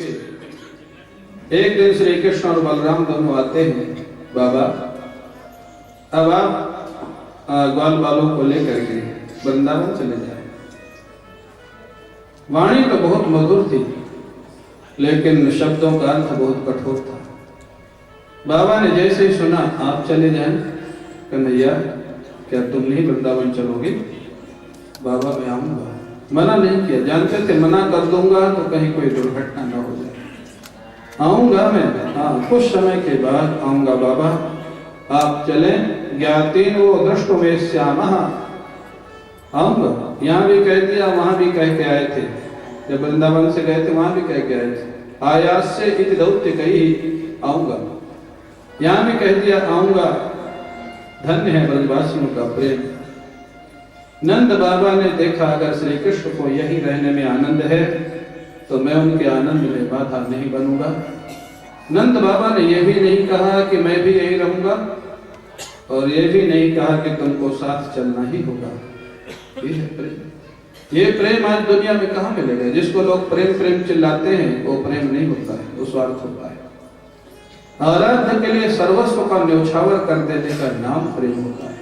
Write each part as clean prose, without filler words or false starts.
चुके। एक दिन श्री कृष्ण और बलराम दोनों आते हैं, बाबा अब आप ग्वाल बालों को लेकर के वृंदावन चले जाए। वाणी तो बहुत मधुर थी, लेकिन शब्दों का अर्थ बहुत कठोर था। बाबा ने जैसे ही सुना आप चले जाएं, कन्हैया क्या तुम नहीं वृंदावन चलोगे? बाबा मैं आऊंगा, मना नहीं किया, जानते थे मना कर दूंगा तो कहीं कोई दुर्घटना न हो जाए। आऊंगा मैं, हाँ कुछ समय के बाद आऊंगा बाबा, आप चले। ज्ञातीन वो दृष्टो में श्याम आऊंगा। यहाँ भी कह दिया, वहां भी कह के आए थे, जब वृंदावन से गए थे वहां भी कह के आए थे, आयास से इति दौत्य कही आऊंगा। यहाँ भी कह दिया आऊंगा। धन्य है ब्रजवासियों का प्रेम। नंद बाबा ने देखा अगर श्री कृष्ण को यही रहने में आनंद है तो मैं उनके आनंद में बाधा नहीं बनूंगा। नंद बाबा ने यह भी नहीं कहा कि मैं भी यही रहूंगा, और यह भी नहीं कहा कि तुमको साथ चलना ही होगा। ये है प्रेम। ये प्रेम आज दुनिया में कहाँ मिलेगा? जिसको लोग प्रेम प्रेम चिल्लाते हैं वो प्रेम नहीं होता है, वो स्वार्थ होता है। आराध्य के लिए सर्वस्व का न्यौछावर कर देने का नाम प्रेम होता है।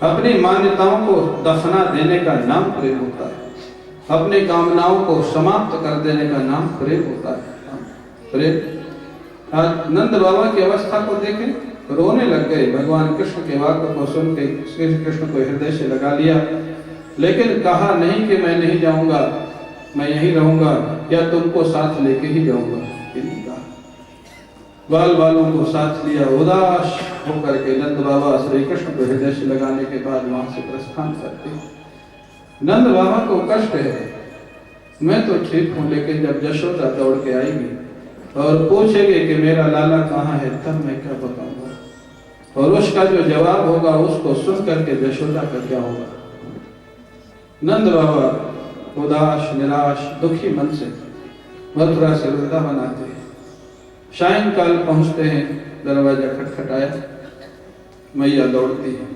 अपनी मान्यताओं को दफना देने का नाम प्रेम होता है। अपनी कामनाओं को समाप्त कर देने का नाम प्रेम होता है। प्रेम। आज नंद बाबा की अवस्था को देखें, रोने लग गए। भगवान कृष्ण के वाक्य को सुन के श्री कृष्ण को हृदय से लगा लिया, लेकिन कहा नहीं कि मैं नहीं जाऊंगा, मैं यहीं रहूंगा या तुमको साथ लेके ही जाऊंगा। बाल बालों को साथ लिया। उदास होकर के नंद बाबा श्री कृष्ण को हृदय से लगाने के बाद वहां से प्रस्थान करते। नंद बाबा को कष्ट है, मैं तो ठीक हूं, लेकिन जब यशोदा दौड़ के आएगी और पूछेगी कि मेरा लाला कहाँ है, तब मैं क्या बताऊंगा। और उसका जो जवाब होगा उसको सुन करके यशोदा का क्या होगा। नंद बाबा उदास निराश दुखी मन से मथुरा से वृंदावन आते हैं। सायंकाल पहुंचते हैं, दरवाजा खटखटाया, मैया दौड़ती है।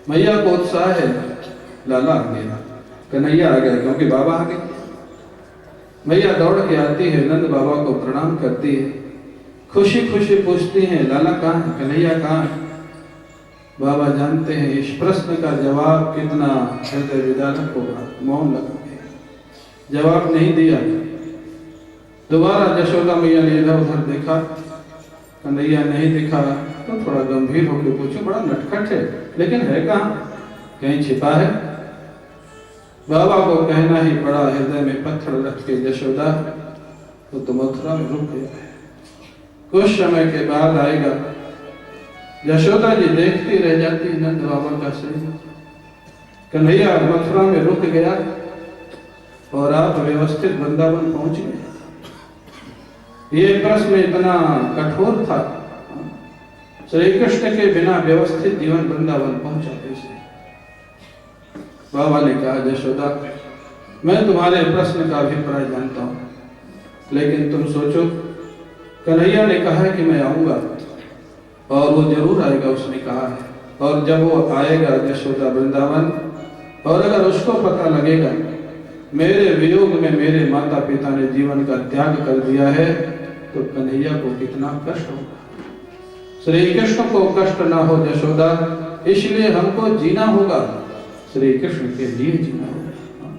मैया को उत्साह है, लाला आ गया, कन्हैया आ गया, क्योंकि बाबा आ गए। मैया दौड़ के आती है, नंद बाबा को प्रणाम करती है, खुशी खुशी पूछती है लाला कहाँ है, कन्हैया कहाँ है। बाबा जानते हैं इस प्रश्न का जवाब कितना हृदय विदारक होगा, मौन लगा गए, जवाब नहीं दिया। दोबारा यशोदा मैया ने इधर उधर देखा, कन्हैया नहीं दिखा, तो थोड़ा गंभीर होकर पूछो, बड़ा नटखट है, लेकिन है कहाँ, कहीं छिपा है। बाबा को कहना ही पड़ा, हृदय में पत्थर रख के यशोदा तो मथुरा में रुक गया है, कुछ समय के बाद आएगा। यशोदा जी देखती रह जाती नंद बाबा का शरीर। कन्हैया मथुरा में रुक गया और आप व्यवस्थित वृंदावन पहुंच गए। ये प्रश्न इतना कठोर था, श्री कृष्ण के बिना व्यवस्थित जीवन वृंदावन पहुंचा कैसे? बाबा ने कहा यशोदा मैं तुम्हारे प्रश्न का अभिप्राय जानता हूं, लेकिन तुम सोचो, कन्हैया ने कहा कि मैं आऊंगा और वो जरूर आएगा, उसने कहा है। और जब वो आएगा यशोदा वृंदावन, और अगर उसको पता लगेगा मेरे वियोग में मेरे माता पिता ने जीवन का त्याग कर दिया है, तो कन्हैया को कितना कष्ट होगा। श्री कृष्ण को कष्ट ना हो यशोदा, इसलिए हमको जीना होगा, श्री कृष्ण के लिए जीना होगा।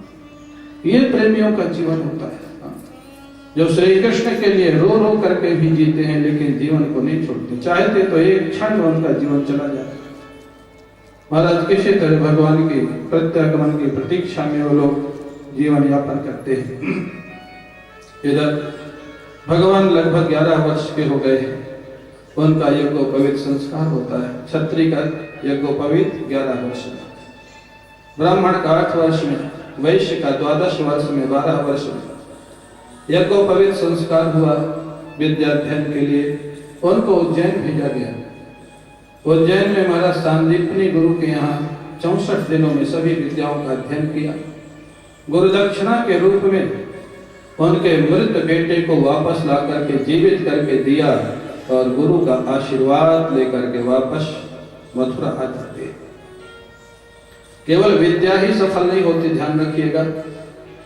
ये प्रेमियों का जीवन होता है, जो श्री कृष्ण के लिए रो रो करके भी जीते हैं, लेकिन जीवन को नहीं छोड़ते। चाहते तो एक क्षण में उनका जीवन चला जाए। महाराज किसी तरह भगवान की प्रत्यागमन की प्रतीक्षा में वो लोग जीवन यापन करते हैं। इधर भगवान लगभग 11 वर्ष के हो गए हैं, उनका यज्ञोपवीत संस्कार होता है। क्षत्रिय का यज्ञोपवीत 11 वर्ष में, ब्राह्मण का 8 वर्ष में, वैश्य का 12 वर्ष में, 12 वर्ष में यज्ञोपवीत संस्कार हुआ। विद्या अध्ययन के लिए उनको उज्जैन भेजा गया। उज्जैन में महाराज सांदीपनी गुरु के यहाँ 64 दिनों में सभी विद्याओं का अध्ययन किया। गुरु दक्षिणा के रूप में उनके मृत बेटे को वापस ला करके जीवित करके दिया, और गुरु का आशीर्वाद लेकर के वापस मथुरा आ जाते। केवल विद्या ही सफल नहीं होती, ध्यान रखिएगा।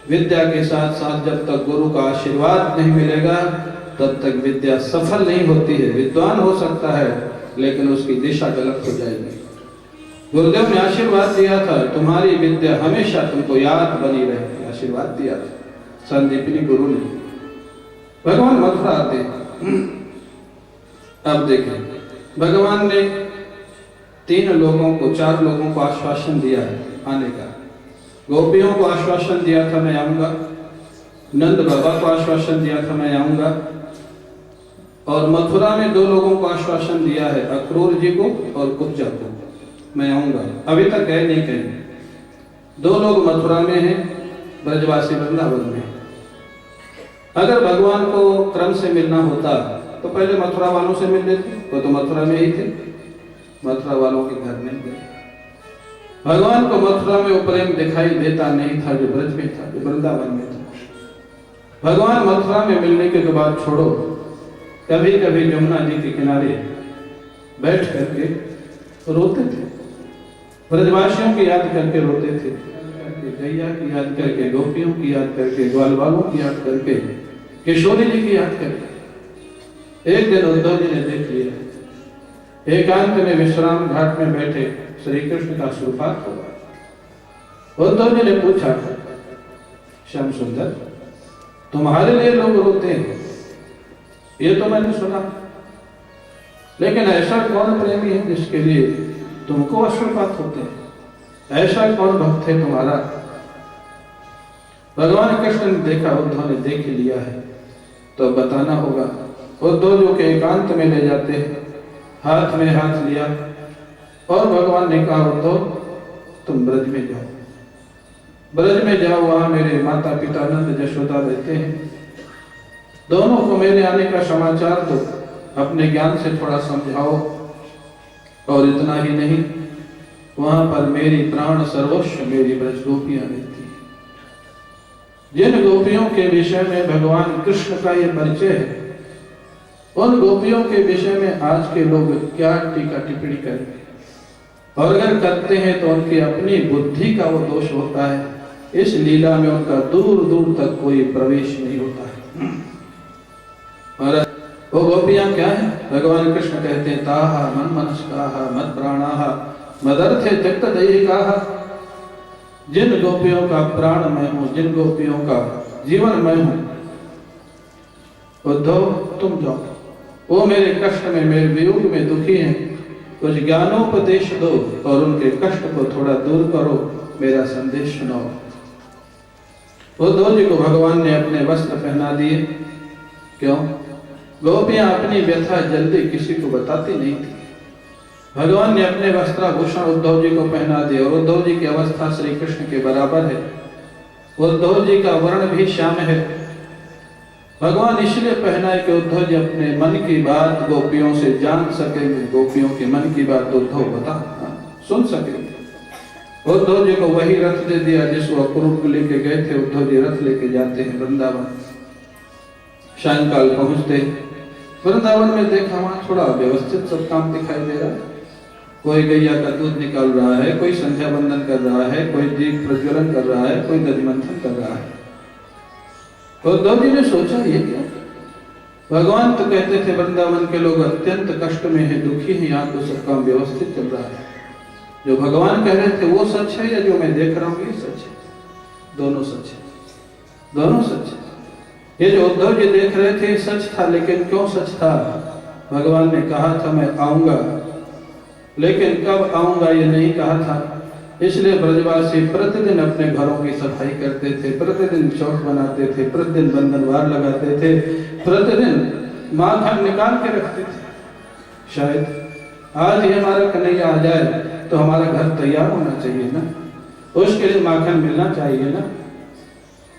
विद्या के साथ साथ जब तक गुरु का आशीर्वाद नहीं मिलेगा तब तक विद्या सफल नहीं होती है। विद्वान हो सकता है लेकिन उसकी दिशा गलत हो जाएगी। गुरुदेव ने आशीर्वाद दिया था, तुम्हारी विद्या हमेशा तुमको याद बनी रहेगी, आशीर्वाद दिया था संदीपनी गुरु ने। भगवान मथुरा आते। अब देखें, भगवान ने 4 लोगों को आश्वासन दिया है आने का। गोपियों को आश्वासन दिया था मैं आऊंगा, नंद बाबा को आश्वासन दिया था मैं आऊंगा, और मथुरा में 2 लोगों को आश्वासन दिया है, अक्रूर जी को और कुब्जा को, मैं आऊंगा। अभी तक गए नहीं कहीं। 2 लोग मथुरा में हैं, ब्रजवासी वृंदावन में। अगर भगवान को क्रम से मिलना होता तो पहले मथुरा वालों से मिल लेते, वो तो मथुरा में ही थे, मथुरा वालों के घर नहीं गए। भगवान को मथुरा में वो प्रेम दिखाई देता नहीं था जो ब्रज में था, जो वृंदावन में था। भगवान मथुरा में मिलने के बाद छोड़ो, कभी कभी यमुना जी के किनारे बैठ करके रोते थे, ब्रजवासियों की याद करके रोते थे, गैया की याद करके, गोपियों की याद करके, ग्वाल बालों की याद करके, किशोरी जी की याद करके। एक दिन उद्धव जी ने देख लिया, एकांत में विश्राम घाट में बैठे श्री कृष्ण का सुरपात हुआ। उद्धव जी ने पूछा, श्याम सुंदर, तुम्हारे लिए लोग रोते हैं, ये तो मैंने सुना, लेकिन ऐसा कौन प्रेमी है जिसके लिए तुमको अश्रुपात होते हैं? ऐसा कौन भक्त है तुम्हारा? भगवान कृष्ण ने देखा, उद्धव ने देख लिया है तो बताना होगा। उद्धव जो के एकांत में ले जाते हैं, हाथ में हाथ लिया और भगवान ने कहा, उद्धव तुम ब्रज में जाओ, ब्रज में जाओ, वहां मेरे माता पिता नंद यशोदा रहते हैं, दोनों को मेरे आने का समाचार दो, अपने ज्ञान से थोड़ा समझाओ। और इतना ही नहीं, वहां पर मेरी प्राण सर्वस्व मेरी ब्रज गोपियां रहती हैं। जिन गोपियों के विषय में भगवान कृष्ण का ये परिचय है, उन गोपियों के विषय में आज के लोग क्या टीका टिप्पणी करेंगे? और अगर करते हैं तो उनकी अपनी बुद्धि का वो दोष होता है। इस लीला में उनका दूर दूर तक कोई प्रवेश नहीं होता है। और वो गोपियां क्या है? भगवान कृष्ण कहते हैं, ताहा मन मनस्काह मद प्राणाह मदर्थे त्यक्त दैहिकाह। जिन गोपियों का प्राण मैं हूं, जिन गोपियों का जीवन मैं हूं, उद्धव तुम जाओ, वो मेरे कष्ट में, मेरे वियोग में दुखी हैं, कुछ ज्ञानोपदेश दो और उनके कष्ट को थोड़ा दूर करो, मेरा संदेश सुनाओ। उद्धव जी को भगवान ने अपने वस्त्र पहना दिए। क्यों? गोपियां अपनी व्यथा जल्दी किसी को बताती नहीं थी। भगवान ने अपने वस्त्राभूषण उद्धव जी को पहना दिए और उद्धव जी की अवस्था श्री कृष्ण के बराबर है। उद्धव जी का वर्ण भी श्याम है। भगवान इसलिए पहना है कि उद्धव जी अपने मन की बात गोपियों से जान सकेंगे, गोपियों के मन की बात उद्धव सुन सकेंगे। उद्धव जी को वही रथ दे दिया जिसको अक्रूर को लेके गए थे। उद्धव जी रथ लेके जाते हैं वृंदावन। सायंकाल पहुंचते वृंदावन में देखा, वहां थोड़ा व्यवस्थित सब काम दिखाई दे रहा है। कोई गैया का दूध निकाल रहा है, कोई संध्या वंदन कर रहा है, कोई दीप प्रज्वलन कर रहा है, कोई दधि मंथन कर रहा है। उद्धव जी ने सोचा, ये क्या? भगवान तो कहते थे वृंदावन के लोग अत्यंत कष्ट में है, दुखी है, यहाँ तो सब काम व्यवस्थित चल रहा है। जो भगवान कह रहे थे वो सच है या जो मैं देख रहा हूँ ये सच है? दोनों सच है, दोनों सच है। ये जो उद्धव जी देख रहे थे सच था, लेकिन क्यों सच था? भगवान ने कहा था मैं आऊंगा, लेकिन कब आऊंगा ये नहीं कहा था। इसलिए ब्रजवासी प्रतिदिन अपने घरों की सफाई करते थे, प्रतिदिन चौक बनाते थे, प्रतिदिन बंधनवार लगाते थे, प्रतिदिन माखन निकाल के रखते थे। शायद आज ही हमारा कन्हैया आ जाए तो हमारा घर तैयार होना चाहिए ना, उसके लिए माखन मिलना चाहिए ना।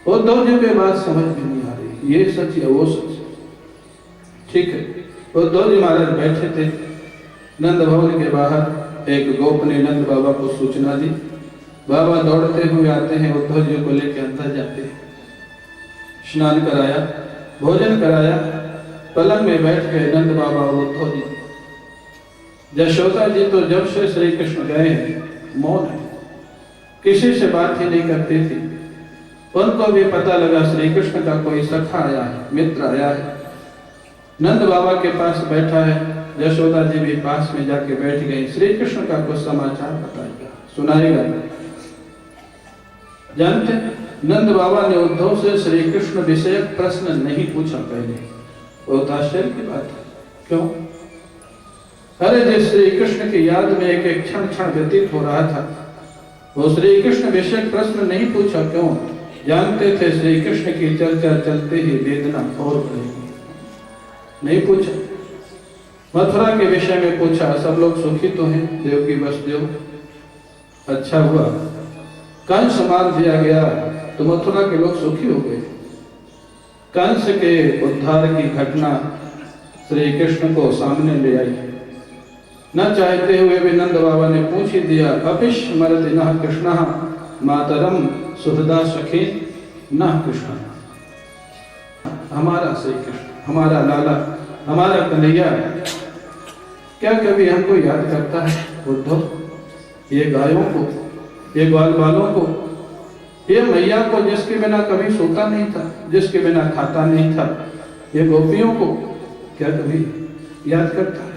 उद्धव जी की बात समझ में नहीं आ रही, ये सच या वो सच? ठीक है, उद्धव जी महाराज बैठे थे नंद भवन के बाहर। एक गोप ने नंद बाबा को सूचना दी। बाबा दौड़ते हुए आते हैं, उद्धव जी को लेकर अंदर जाते हैं। स्नान कराया, भोजन कराया, पलंग में बैठ गए नंद बाबा और उद्धव जी। यशोदा जी तो जब से श्री कृष्ण गए हैं मौन है, किसी से बात ही नहीं करती थी। उनको भी पता लगा श्री कृष्ण का कोई सखा आया है, मित्र आया है। नंद बाबा के पास बैठा है, यशोदा जी भी पास में जाके बैठ गई। श्री कृष्ण का कुछ समाचार बताएगा, सुनाएगा। जानते नंद बाबा ने उद्धव से श्री कृष्ण विषयक प्रश्न नहीं पूछा पहले। बहुत आश्चर्य की बात है। क्यों? अरे जिस श्री कृष्ण की याद में एक एक क्षण क्षण व्यतीत हो रहा था, वो श्री कृष्ण विषयक प्रश्न नहीं पूछा। क्यों? जानते थे श्री कृष्ण की चर्चा चलते ही वेदना और बढ़ेगी। नहीं पूछा। मथुरा के विषय में पूछा, सब लोग सुखी तो हैं, देव की वसुदेव, अच्छा हुआ कंस मार दिया गया तो मथुरा के लोग सुखी हो गए। कंस के उद्धार की घटना श्री कृष्ण को सामने ले आई। न चाहते हुए भी नंद बाबा ने पूछ ही दिया, अपिश मरति नः कृष्णः मातरम सुहृदा सखी नः कृष्ण। हमारा श्री कृष्ण, हमारा लाला, हमारा कन्हैया क्या कभी हमको याद करता है? उद्धव, ये गायों को, ये ग्वाल बालों को, ये मैया को जिसके बिना कभी सोता नहीं था, जिसके बिना खाता नहीं था, ये गोपियों को क्या कभी याद करता है?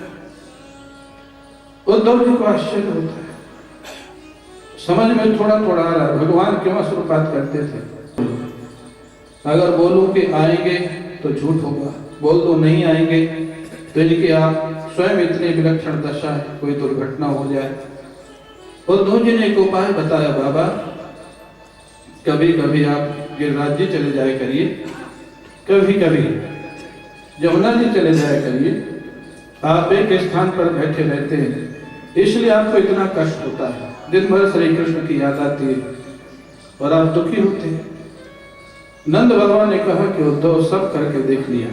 उद्धव जी को आश्चर्य होता है, समझ में थोड़ा थोड़ा आ रहा है भगवान क्यों असुरपात करते थे। अगर बोलूं कि आएंगे तो झूठ होगा, बोल दो नहीं आएंगे तो इनकी आप स्वयं इतनी विलक्षण दशा है, कोई दुर्घटना हो जाए। उद्धव जी ने एक उपाय बताया, बाबा कभी कभी आप गिरिराज जी चले जाया करिए, कभी कभी यमुना जी चले जाया करिए। आप एक स्थान पर बैठे रहते हैं, इसलिए आपको इतना कष्ट होता है, दिन भर श्री कृष्ण की याद आती है और आप दुखी होते हैं। नंद बाबा ने कहा कि उद्धव सब करके देख लिया,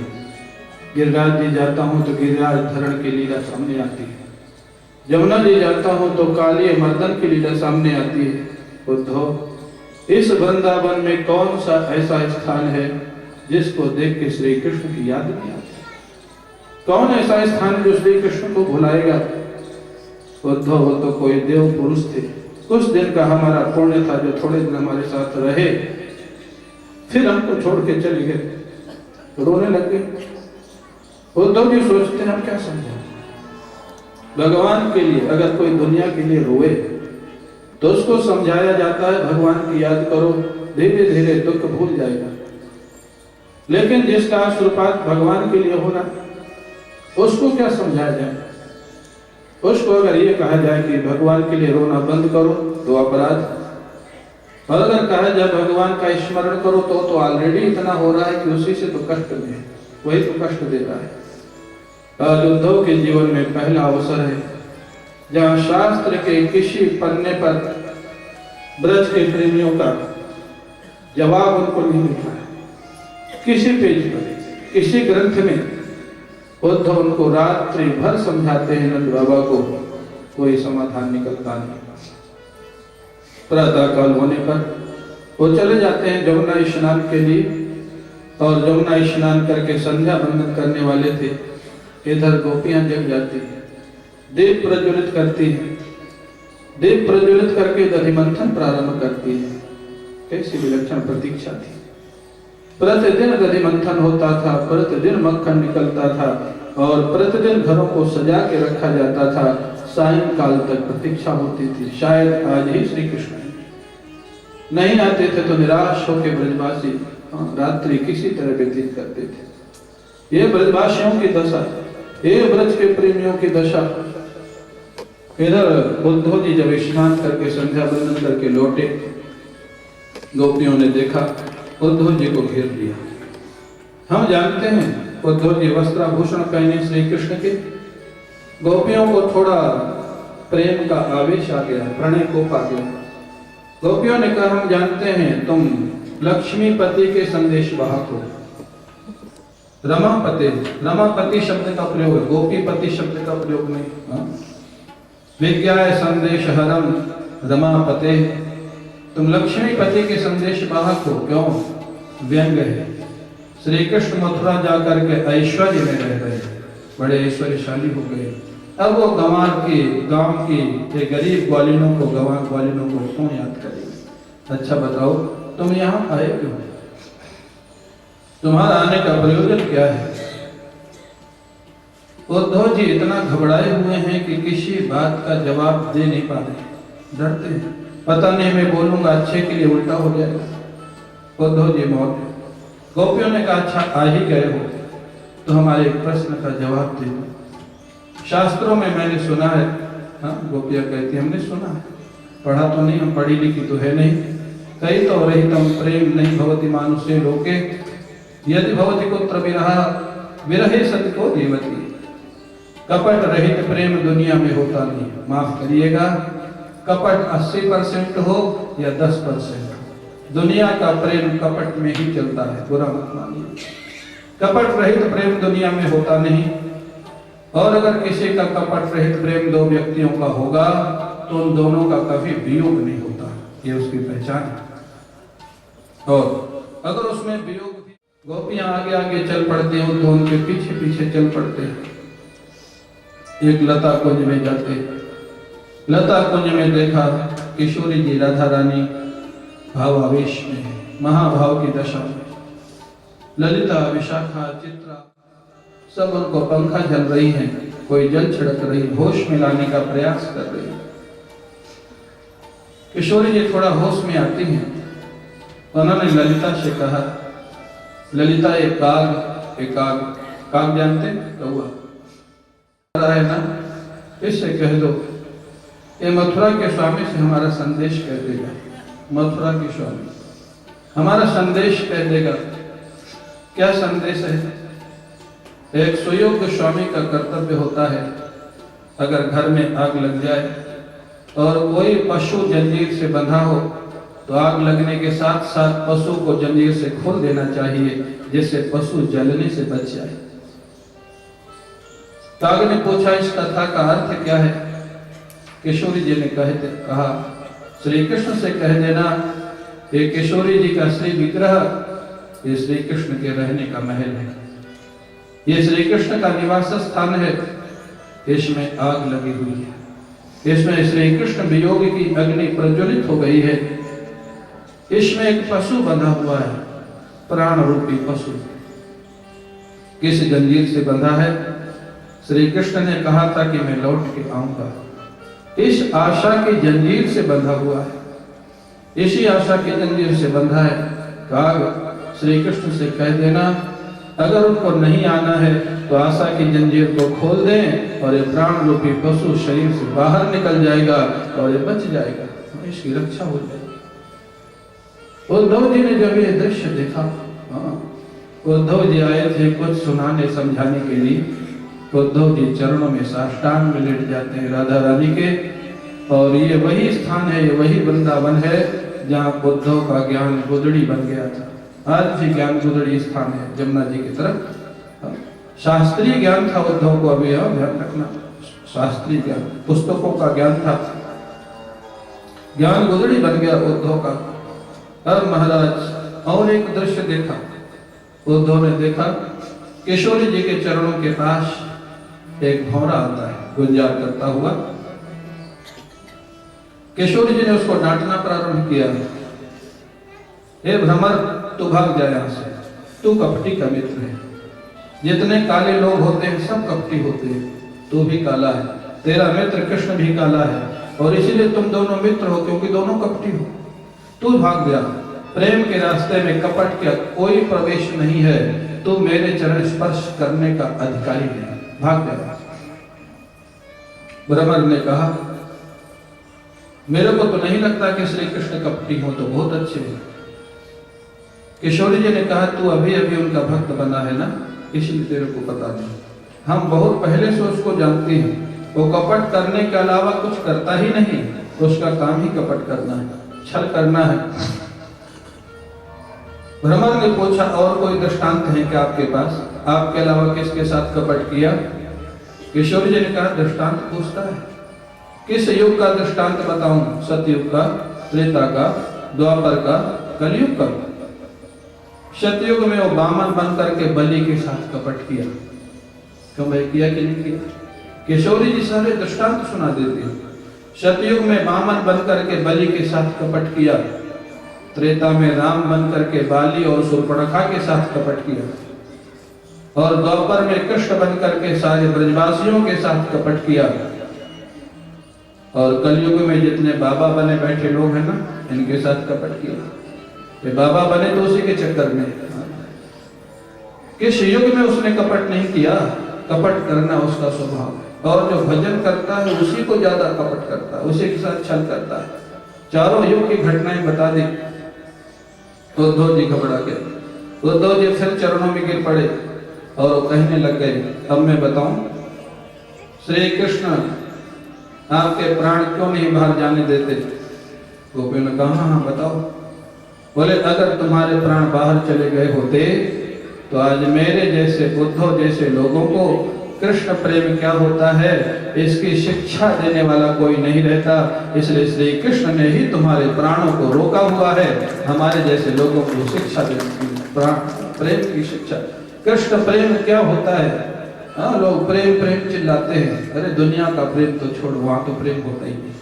गिरिराज जी जाता हूं तो गिरिराज धरण की लीला सामने आती है, यमुना जी जाता हूं तो काली मर्दन की लीला सामने आती है। उद्धव, इस वृंदावन में कौन सा ऐसा स्थान है जिसको देख के श्री कृष्ण की याद नहीं आती? कौन ऐसा स्थान जो श्री कृष्ण को भुलाएगा? उद्धव, वो तो कोई देव पुरुष थे, कुछ दिन का हमारा पुण्य था जो थोड़े दिन हमारे साथ रहे, फिर हमको छोड़ के चले गए, रोने लग गए। उद्धव जी सोचते हैं हम क्या समझें? भगवान के लिए अगर कोई दुनिया के लिए रोए तो उसको समझाया जाता है भगवान की याद करो, धीरे धीरे दुख भूल जाएगा। लेकिन जिसका आशीर्वाद भगवान के लिए हो रहा उसको क्या समझाया जाए? उसको अगर ये कहा जाए कि भगवान के लिए रोना बंद करो तो अपराध, और अगर कहा जाए भगवान का स्मरण करो तो ऑलरेडी इतना हो रहा है कि उसी से तो कष्ट में, वही तो कष्ट दे रहा है। आज उद्धव के जीवन में पहला अवसर है जहाँ शास्त्र के किसी पन्ने पर ब्रज के प्रेमियों का जवाब उनको नहीं मिला है। किसी पेज पर, किसी ग्रंथ में उद्धव उनको रात्रि भर समझाते हैं नंद बाबा को, कोई समाधान निकलता नहीं। प्रातः काल होने पर वो चले जाते हैं यमुना स्नान के लिए, और यमुना स्नान करके संध्या बंदन करने वाले थे। इधर गोपियां जग जाती हैं, दीप प्रज्वलित करती हैं, दीप प्रज्वलित करके दधि मंथन प्रारंभ करती है। कैसी विलक्षण प्रतीक्षा थी। प्रतिदिन दधि मंथन होता था, प्रतिदिन मक्खन निकलता था, और प्रतिदिन घरों को सजा के रखा जाता था। सायंकाल तक प्रतीक्षा होती थी, शायद आज ही श्री कृष्ण नहीं आते थे तो निराश होकर ब्रजवासी रात्रि किसी तरह व्यतीत करते थे। ये ब्रजवासियों की दशा, ये ब्रज के प्रेमियों की दशा। इधर उद्धव जी जब स्नान करके संध्या बंदन करके लौटे, गोपियों ने देखा उद्धव जी को घेर लिया। हम जानते हैं उद्धव जी वस्त्राभूषण पहने श्री कृष्ण के, गोपियों को थोड़ा प्रेम का आवेश आ गया, प्रणय कोप आ गया। गोपियों ने कहा हम जानते हैं तुम लक्ष्मीपति के संदेश वाहक हो। रमापति, रमापति शब्द का प्रयोग है, गोपीपति शब्द का प्रयोग नहीं। विज्ञाय संदेश हरम रमापते, तुम लक्ष्मीपति के संदेश वाहक हो। क्यों? व्यंग है। श्री कृष्ण मथुरा जाकर के ऐश्वर्य में रह गए, बड़े ऐश्वर्यशाली हो गए। अब वो गांव की गरीब ग्वालिनों को, गंवार ग्वालिनों को क्यों याद करेंगे? अच्छा बताओ, तुम यहाँ आए क्यों? तुम्हारा आने का प्रयोजन क्या है? उद्धव जी इतना घबराए हुए हैं कि किसी बात का जवाब दे नहीं पा रहे, डरते हैं, पता नहीं मैं बोलूंगा अच्छे के लिए उल्टा हो जाएगा। उद्धव जी मौत। गोपियों ने कहा अच्छा आ ही गए हो तो हमारे एक प्रश्न का जवाब दे दो। शास्त्रों में मैंने सुना है, हाँ गोपियां कहती हमने सुना है, पढ़ा तो नहीं, हम पढ़ी लिखी तो है नहीं। कई तो रहितम प्रेम नहीं भवति मानुषे लोके यदि भवति कुत्र विरहा विरहे सत्य को देवती। कपट रहित प्रेम दुनिया में होता नहीं। माफ करिएगा, कपट 80% हो या 10%, दुनिया का प्रेम कपट में ही चलता है, बुरा मत मानिए। कपट रहित प्रेम दुनिया में होता नहीं, और अगर किसी का कपट रहित प्रेम दो व्यक्तियों का होगा तो उन दोनों का कभी वियोग नहीं होता, ये उसकी पहचान है। और अगर उसमें वियोग भी, गोपियां आगे आगे चल पड़ते हैं तो उनके पीछे पीछे चल पड़ते हैं। एक लता कुंज में जाते, लता कुंज में देखा किशोरी जी राधा रानी भावावेश में, महाभाव की दशा में, ललिता विशाखा चित्रा सब उनको पंखा जल रही हैं, कोई जल छिड़क रही, होश में लाने का प्रयास कर रही है। किशोरी जी थोड़ा होश में आती हैं, उन्होंने ललिता से कहा, ललिता एक काग जानते कौआ है ना, इससे कह दो ये मथुरा के स्वामी से हमारा संदेश कह देगा। मथुरा के स्वामी हमारा संदेश कह देगा। क्या संदेश है? एक सुयोग्य स्वामी का कर्तव्य होता है, अगर घर में आग लग जाए और कोई पशु जंजीर से बंधा हो तो आग लगने के साथ साथ पशु को जंजीर से खोल देना चाहिए, जिससे पशु जलने से बच जाए। काग ने पूछा इस कथा का अर्थ क्या है? किशोरी जी ने कहा श्री कृष्ण से कह देना ये किशोरी जी का श्री विग्रह ये श्री कृष्ण के रहने का महल है, ये श्री कृष्ण का निवास स्थान है, इसमें आग लगी हुई है, इसमें श्री कृष्ण वियोग की अग्नि प्रज्वलित हो गई है, इसमें एक पशु बंधा हुआ है, प्राण रूपी पशु। किस जंजीर से बंधा है? श्री कृष्ण ने कहा था कि मैं लौट के आऊंगा, इस आशा की जंजीर से बंधा हुआ है, इसी आशा की जंजीर से बंधा है। काग श्री कृष्ण से कह देना अगर उनको नहीं आना है तो आशा की जंजीर को खोल दें और ये प्राण रूपी पशु शरीर से बाहर निकल जाएगा और ये बच जाएगा, इसकी रक्षा हो जाएगी। उद्धव जी ने जब ये दृश्य देखा, उद्धव जी आए थे कुछ सुनाने समझाने के लिए, उद्धव जी चरणों में साष्टांग में लेट जाते हैं राधा रानी के, और ये वही स्थान है, ये वही वृंदावन है जहाँ उद्धव का ज्ञान गुदड़ी बन गया था। आज भी ज्ञान गुदड़ी स्थान है जमुना जी की तरफ। शास्त्रीय ज्ञान था उद्धव को, अभी ध्यान रखना, शास्त्रीय ज्ञान पुस्तकों का ज्ञान था, ज्ञान गुदड़ी बन गया उद्धव का। अब महाराज और एक दृश्य देखा, उद्धव ने देखा किशोरी जी के चरणों के पास एक भौरा आता है गुंजार करता हुआ। किशोरी जी ने उसको डांटना प्रारंभ किया, हे भ्रमर तू भाग जा यहां से, तू कपटी का मित्र है, जितने काले लोग होते हैं सब कपटी होते हैं, तू भी काला है, तेरा मित्र कृष्ण भी काला है, और इसीलिए तुम दोनों मित्र हो क्योंकि दोनों कपटी हो, तू भाग जा। प्रेम के रास्ते में कपट का कोई प्रवेश नहीं है, तू मेरे चरण स्पर्श करने का अधिकारी नहीं, भाग जा। भ्रमर ने कहा मेरे को तो नहीं लगता कि श्री कृष्ण कपटी हो, तो बहुत अच्छे हैं। किशोरी जी ने कहा तू अभी अभी उनका भक्त बना है ना, इसलिए तेरे को पता नहीं, हम बहुत पहले से उसको जानते हैं, वो कपट करने के अलावा कुछ करता ही नहीं, उसका काम ही कपट करना है, छल करना है। भ्रमर ने पूछा और कोई दृष्टांत है क्या आपके पास, आपके अलावा किसके साथ कपट किया? किशोरी जी ने कहा दृष्टांत पूछता है, किस युग का दृष्टांत बताऊं? सतयुग का, त्रेता का, द्वापर का, कलयुग का? सतयुग में वो बामन बन करके बलि के साथ कपट किया, क्यों भाई किया कि नहीं किया? किशोरी जी सारे दृष्टांत सुना देती है। सतयुग में बामन बन करके बलि के साथ कपट किया, त्रेता में राम बन करके बाली और शूर्पणखा के साथ कपट किया, और द्वापर में कृष्ण बन करके सारे ब्रजवासियों के साथ कपट किया, और कलयुग में जितने बाबा बने बैठे लोग हैं ना, इनके साथ कपट किया। ये बाबा बने तो उसी के चक्कर में। किस युग में उसने कपट नहीं किया? कपट करना उसका स्वभाव है, और जो भजन करता है उसी को ज्यादा कपट करता है, उसी के साथ छल करता है। चारों युग की घटनाएं बता दी। उद्धव जी घबरा गए, उद्धव जी फिर चरणों में गिर पड़े और कहने लग गए, अब मैं बताऊं, श्री कृष्ण आपके प्राण क्यों नहीं बाहर जाने देते? गोपियों ने कहा हाँ बताओ। बोले अगर तुम्हारे प्राण बाहर चले गए होते तो आज मेरे जैसे उद्धव जैसे लोगों को कृष्ण प्रेम क्या होता है इसकी शिक्षा देने वाला कोई नहीं रहता, इसलिए श्री कृष्ण ने ही तुम्हारे प्राणों को रोका हुआ है, हमारे जैसे लोगों को शिक्षा देने, प्रेम की शिक्षा। कृष्ण प्रेम क्या होता है? हाँ, लोग प्रेम प्रेम चिल्लाते हैं, अरे दुनिया का प्रेम तो छोड़, वहां तो प्रेम होता ही नहीं।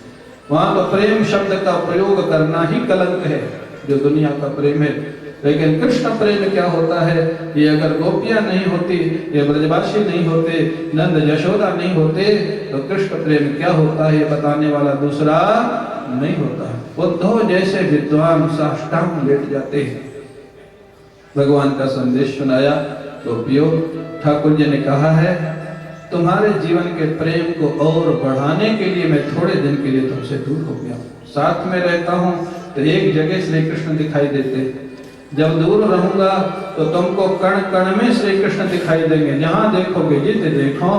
वहां तो प्रेम शब्द का प्रयोग करना ही कलंक है, जो दुनिया का प्रेम है। लेकिन कृष्ण प्रेम क्या होता है, ये अगर गोपियां नहीं होती, ये ब्रजवासी नहीं होते, नंद यशोदा नहीं होते, तो कृष्ण प्रेम क्या होता है बताने वाला दूसरा नहीं होता। उद्धव जैसे विद्वान साष्टांग लेट जाते हैं। भगवान का संदेश सुनाया तो पियो, ठाकुर जी ने कहा है तुम्हारे जीवन के प्रेम को और बढ़ाने के लिए मैं थोड़े दिन के लिए तुमसे दूर हो गया। साथ में रहता हूं तो एक जगह श्री कृष्ण दिखाई देते, जब दूर रहूंगा तो तुमको कण कण में श्री कृष्ण दिखाई देंगे। जहां देखोगे जित देखो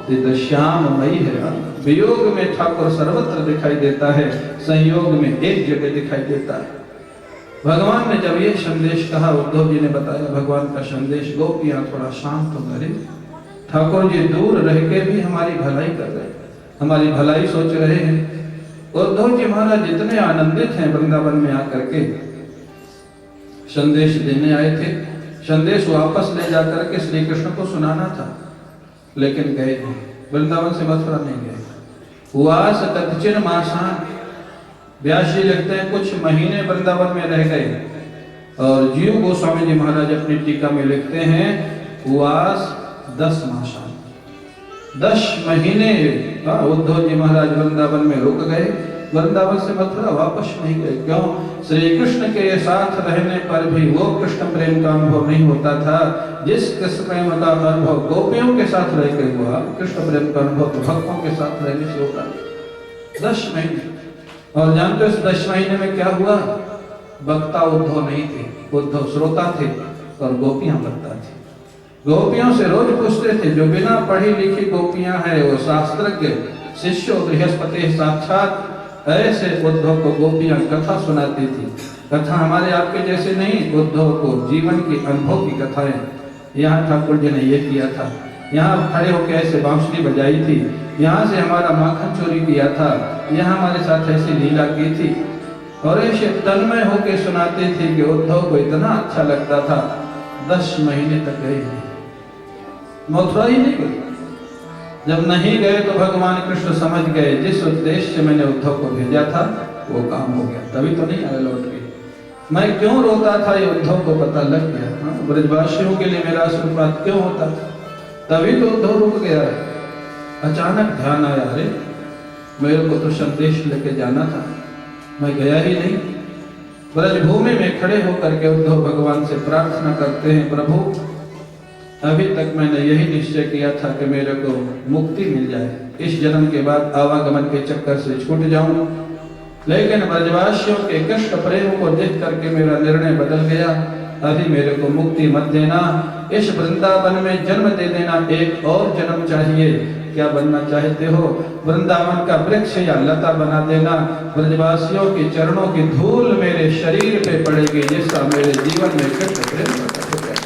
जित श्याममयी है। वियोग में ठाकुर सर्वत्र दिखाई देता है, संयोग में एक जगह दिखाई देता है। भगवान ने जब ये संदेश कहा, उद्धव जी ने बताया भगवान का संदेश, गोपियां थोड़ा शांत हो गए। ठाकुर जी दूर रह के भी हमारी भलाई कर रहे हैं, हमारी भलाई सोच रहे हैं। उद्धव जी महाराज जितने आनंदित हैं वृंदावन में आकर के, संदेश देने आए थे, संदेश वापस ले जाकर के श्री कृष्ण को सुनाना था, लेकिन गए नहीं, वृंदावन से मथुरा नहीं गए। उवास कथचिन मासान, व्यास जी लिखते हैं कुछ महीने वृंदावन में रह गए। और जीव गोस्वामी जी महाराज अपनी टीका में लिखते हैं उवास 10 मासान, 10 महीने उद्धव जी महाराज वृंदावन में रुक गए। वृंदावन से मथुरा वापस नहीं गए। क्यों? श्री कृष्ण के साथ रहने पर भी वो कृष्ण प्रेम का अनुभव नहीं होता था जिस कृष्ण प्रेम का अनुभव गोपियों के साथ रह के हुआ। कृष्ण प्रेम का अनुभव तो भक्तों के साथ रहने से होता। 10 महीने। और जानते हो इस 10 महीने में क्या हुआ? वक्ता उद्धव नहीं थे, उद्धव श्रोता थे और गोपियां वक्ता थी। गोपियों से रोज पूछते थे, जो बिना पढ़ी लिखी गोपियां हैं वो शास्त्रज्ञ शिष्य बृहस्पति साक्षात, ऐसे उद्धव को गोपियां कथा सुनाती थी। कथा हमारे आपके जैसे नहीं, उद्धव को जीवन की अनुभव की कथाएं। यहाँ ठाकुर जी ने ये किया था, यहाँ खड़े होकर ऐसे बांसुरी बजाई थी, यहाँ से हमारा माखन चोरी किया था, यहाँ हमारे साथ ऐसी लीला की थी। और ऐसे तन्मय होकर सुनाते थे कि उद्धव को इतना अच्छा लगता था। 10 महीने तक गए नहीं, मथुरा ही नहीं गए। जब नहीं गए तो भगवान कृष्ण समझ गए जिस उद्देश्य से मैंने उद्धव को भेजा था वो काम हो गया, तभी तो नहीं आए लौट के। मैं क्यों रोता था ये उद्धव को पता लग गया। ब्रजवासियों के लिए मेरा आशीर्वाद क्यों होता, तभी तो उद्धव रुक गया है। अचानक ध्यान आया, अरे मेरे को तो संदेश लेके जाना था, मैं गया ही नहीं। ब्रजभूमि में खड़े होकर के उद्धव भगवान से प्रार्थना करते हैं, प्रभु अभी तक मैंने यही निश्चय किया था कि मेरे को मुक्ति मिल जाए, इस जन्म के बाद आवागमन के चक्कर से छूट जाऊं, लेकिन ब्रजवासियों के कृष्ण प्रेम को देख करके मेरा निर्णय बदल गया। अभी मेरे को मुक्ति मत देना, इस वृंदावन में जन्म दे देना, एक और जन्म चाहिए। क्या बनना चाहते हो? वृंदावन का वृक्ष या लता बना देना, ब्रजवासियों के चरणों की धूल मेरे शरीर पे पड़ेगी, जिसका मेरे जीवन में कृष्ण प्रेम प्रकट हो जाए।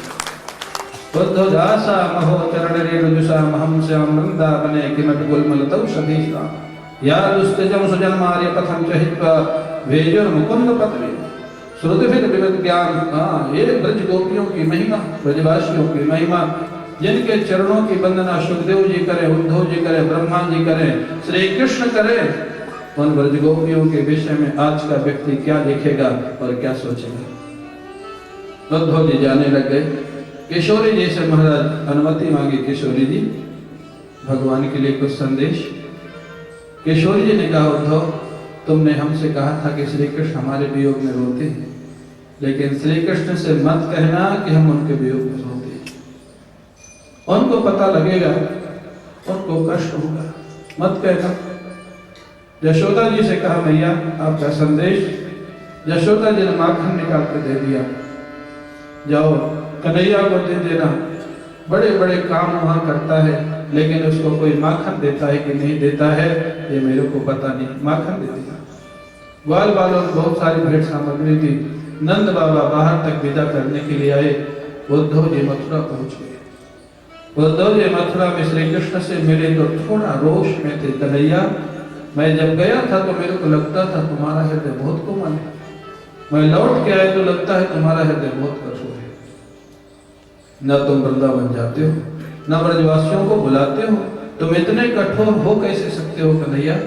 बुद्धो दासा महो चरण रेणुजुषा महम श्याम वृंदावने किमपि गुलमलतौ सदीशा या दुस्तजम सुजन्मार्य पथम चहित्वा भेजुर मुकुंद पत्रे श्रुतिभिद विविध ज्ञान। ये ब्रज गोपियों की महिमा, ब्रजवासियों की महिमा, जिनके चरणों की वंदना सुखदेव जी करें, उद्धव जी करें, ब्रह्मा जी करें, श्री कृष्ण करें, उन ब्रजगोपियों के विषय में आज का व्यक्ति क्या लिखेगा और क्या सोचेगा। उद्धव जी जाने लग गए। किशोरी जी से महाराज अनुमति मांगी, किशोरी जी भगवान के लिए कुछ संदेश। किशोरी जी ने कहा, उद्धव तुमने हमसे कहा था कि श्री कृष्ण हमारे वियोग में रोते हैं, लेकिन श्री कृष्ण से मत कहना कि हम उनके वियोग में रोते हैं। उनको पता लगेगा, उनको कष्ट होगा, मत कहना। यशोदा जी से कहा, मैया आपका संदेश। यशोदा जी ने माखन निकाल कर दे दिया, जाओ कन्हैया को दे देना। बड़े बड़े काम वहां करता है, लेकिन उसको कोई माखन देता है कि नहीं देता है ये मेरे को पता नहीं, माखन दे दिया। ग्वाल बालों में बहुत सारी भेंट सामग्री थी। नंद बाबा बाहर तक विदा करने के लिए आए। उद्धव जी मथुरा पहुंच गए। उद्धव जी मथुरा में श्री कृष्ण से मिले तो थोड़ा रोष में थे। कन्हैया, मैं जब गया था तो मेरे को लगता था तुम्हारा हृदय बहुत कोमल है, मैं लौट के आया तो लगता है तुम्हारा हृदय बहुत कठोर है। न तुम वृंदावन जाते हो, न ब्रजवासियों को बुलाते हो, तुम इतने कठोर हो कैसे सकते हो कन्हैया।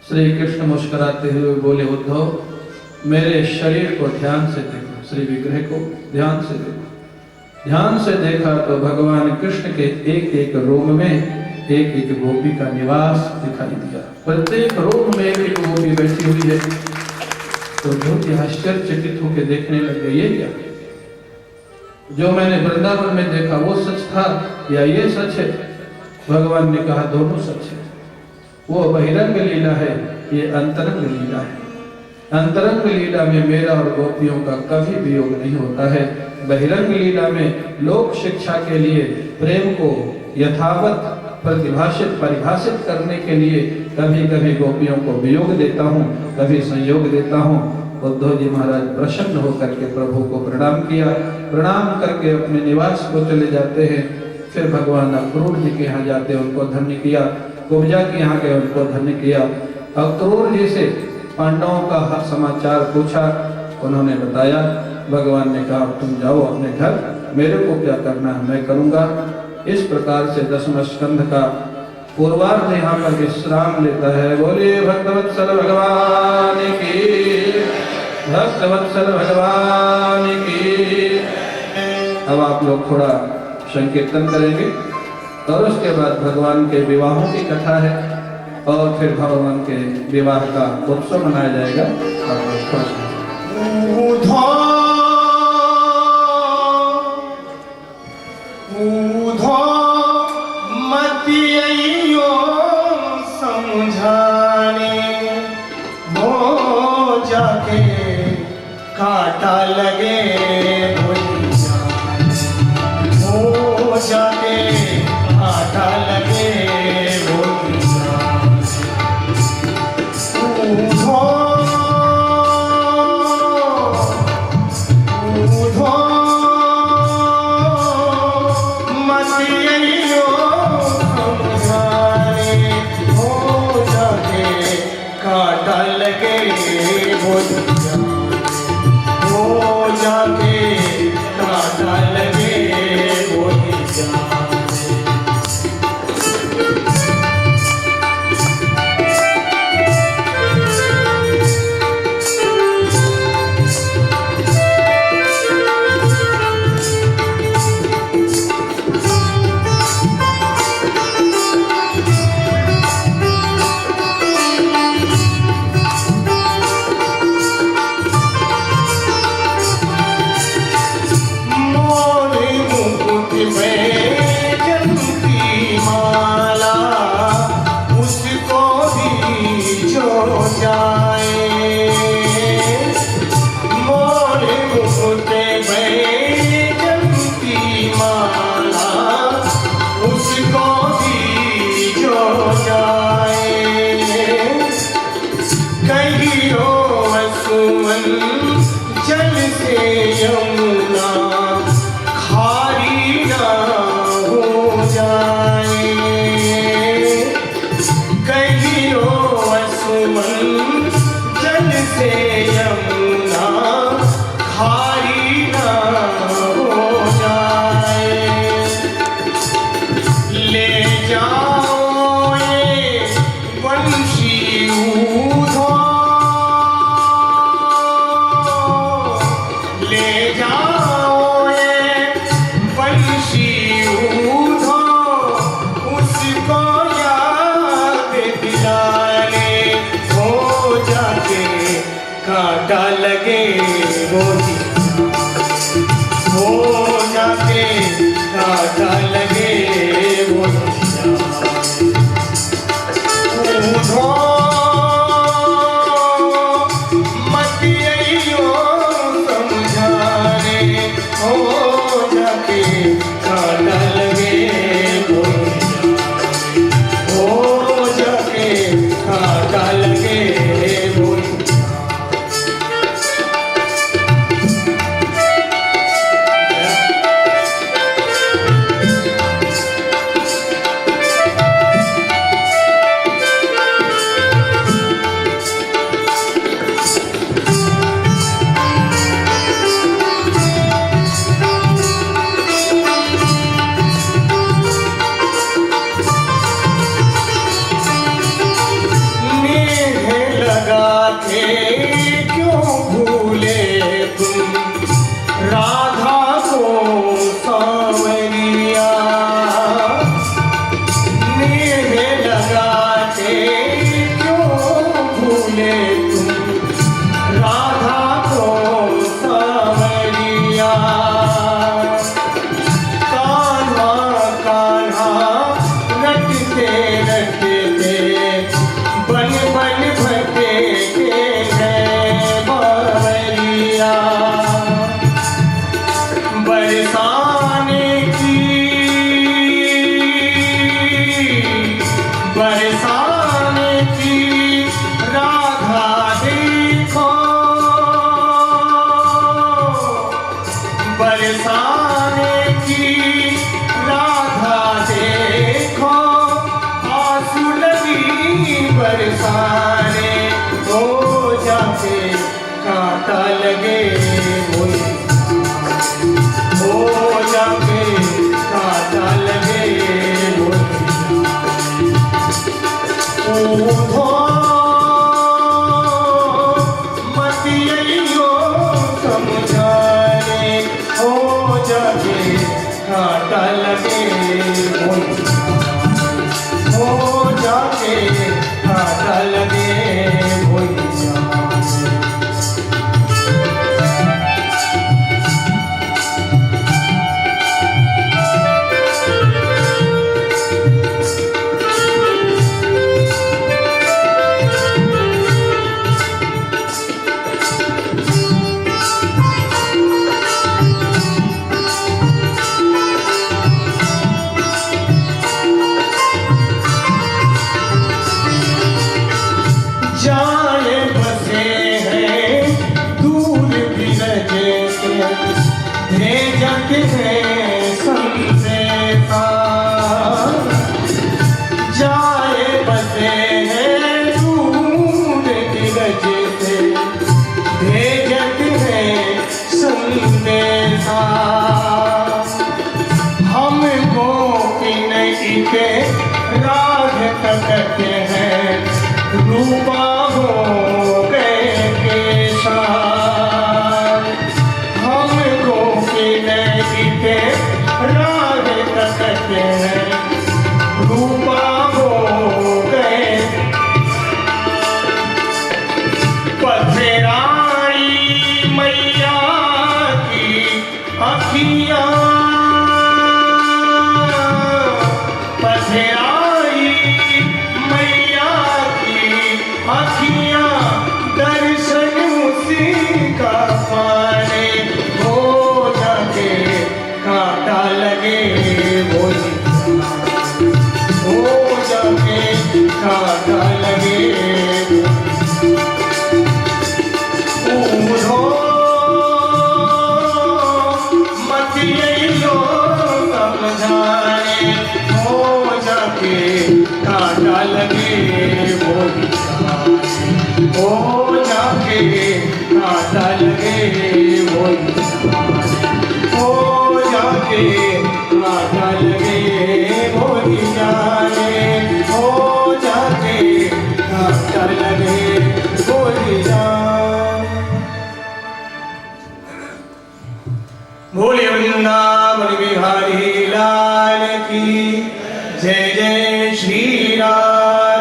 श्री कृष्ण मुस्कुराते हुए बोले, उद्धव मेरे शरीर को ध्यान से देखो, श्री विग्रह को ध्यान से देखो। ध्यान से देखा तो भगवान कृष्ण के एक एक रोम में एक एक गोपी का निवास दिखाई दिया। प्रत्येक रोम में एक एक गोपी बैठी हुई है। तो बहुत ही आश्चर्यचकित होकर देखने लग गए, ये क्या, जो मैंने वृंदावन में देखा वो सच था या ये सच है। भगवान ने कहा, दोनों सच है। वो बहिरंग लीला है, ये अंतरंग लीला है। अंतरंग लीला में मेरा और गोपियों का कभी वियोग नहीं होता है। बहिरंग लीला में लोक शिक्षा के लिए प्रेम को यथावत परिभाषित करने के लिए कभी कभी गोपियों को वियोग देता हूँ, कभी संयोग देता हूँ। उद्धव जी महाराज प्रसन्न होकर के प्रभु को प्रणाम किया। प्रणाम करके अपने निवास को चले जाते हैं। फिर भगवान अक्रूर जी के यहाँ जाते, उनको धन्य किया। कुब्जा के यहाँ गए, उनको धन्य किया। अक्रूर जी से पांडवों का हर समाचार पूछा, उन्होंने बताया। भगवान ने कहा, तुम जाओ अपने घर, मेरे को क्या करना है मैं करूंगा। इस प्रकार से दसम स्कंध का पूर्वार्ध यहाँ पर विश्राम लेता है। बोले भक्तवत्सल भगवान की, भक्तवत्सल भगवान की। अब आप लोग थोड़ा संकीर्तन करेंगे और उसके बाद भगवान के विवाहों की कथा है और फिर भगवान के विवाह का उत्सव मनाया जाएगा। आप लोग थोड़ा काटा लगे हो जाके, काटा लगे ऊधो उसको याद दिलाने हो जाके कांटा लगे वो हो जाके कांटा लगे वो ऊधो मत अइयो समझाने हो जाके कांटा लगे वो हो जाके कांटा लगे वो क्यों भूले तुम राधा को सांवरिया मेरे लगाते क्यों भूले तुम राधा को सांवरिया कान्हा कान्हा रटते रटते बन बन भटे बरसाने की राधा देखो बरसाने की राधा देखो आंसू लगी बरसाने हो जाके कांटा लगे हो जाके कांटा लगे ऊधो मत अइयो समझाने हो जाके कांटा लगे हो जाके कांटा लगे जाए बसे हैं दूर बिरजे के भेजत है संदेशा जाए बसे हैं दूर बिरजे से भेजत है संदेशा हमको कि नहीं के राह तकते हैं रूपा हो गए केशा हमको कि नहीं के राग तकते हैं रूपा हो गए पथराई मैया की अखियाँ पथराई मैया अखियाँ दर्शन उसी का पाने हो जाके कांटा लगे वो हो जाके कांटा लगे ऊधो मत अइयो समझाने हो जाके कांटा लगे वो हो जाके कांटा लगे वो हो जाके की जय जय श्री राम